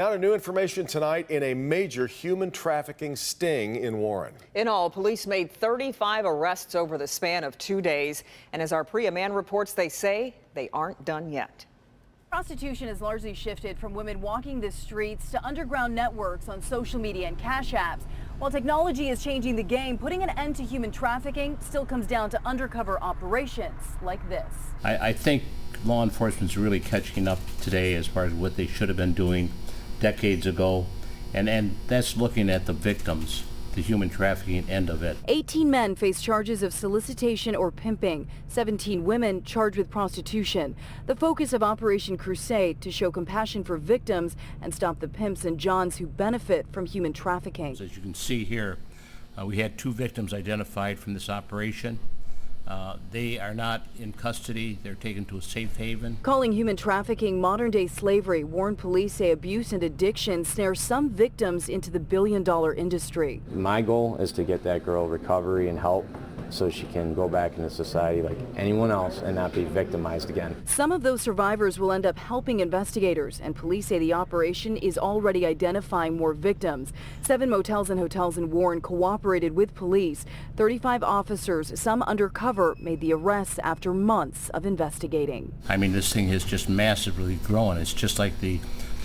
Now to new information tonight in a major human trafficking sting in Warren. In all, police made 35 arrests over the span of 2 days. And as our Priya Mann reports, they say they aren't done yet. Prostitution has largely shifted from women walking the streets to underground networks on social media and cash apps. While technology is changing the game, putting an end to human trafficking still comes down to undercover operations like this. I think law enforcement's really catching up today as far as what they should have been doing decades ago, and that's looking at the victims, the human trafficking end of it. 18 men face charges of solicitation or pimping, 17 women charged with prostitution. The focus of Operation Crusade to show compassion for victims and stop the pimps and johns who benefit from human trafficking. As you can see here, we had 2 victims identified from this operation. They are not in custody. They're taken to a safe haven. Calling human trafficking modern-day slavery, Warren police say abuse and addiction snare some victims into the billion-dollar industry. My goal is to get that girl recovery and help so she can go back into society like anyone else and not be victimized again. Some of those survivors will end up helping investigators, and police say the operation is already identifying more victims. 7 motels and hotels in Warren cooperated with police. 35 officers, some undercover, made the arrests after months of investigating. I mean, this thing has just massively grown. It's just like the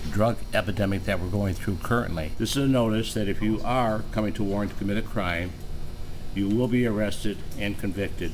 drug epidemic that we're going through currently. This is a notice that if you are coming to Warren to commit a crime, you will be arrested and convicted.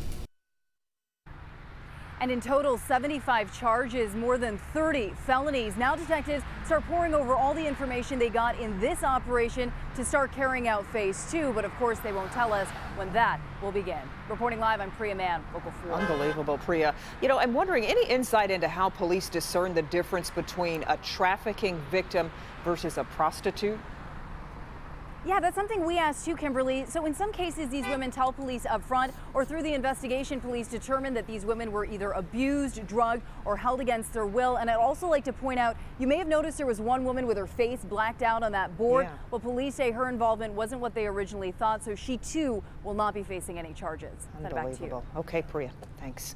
And in total, 75 charges, more than 30 felonies. Now detectives start poring over all the information they got in this operation to start carrying out phase 2. But of course, they won't tell us when that will begin. Reporting live, I'm Priya Mann, Local 4. Unbelievable, Priya. You know, I'm wondering, any insight into how police discern the difference between a trafficking victim versus a prostitute? Yeah, that's something we asked too, Kimberly. So in some cases, these women tell police up front, or through the investigation, police determined that these women were either abused, drugged, or held against their will. And I'd also like to point out, you may have noticed there was one woman with her face blacked out on that board. Yeah. Well, police say her involvement wasn't what they originally thought, so she too will not be facing any charges. Send it back to you. Okay, Priya, thanks.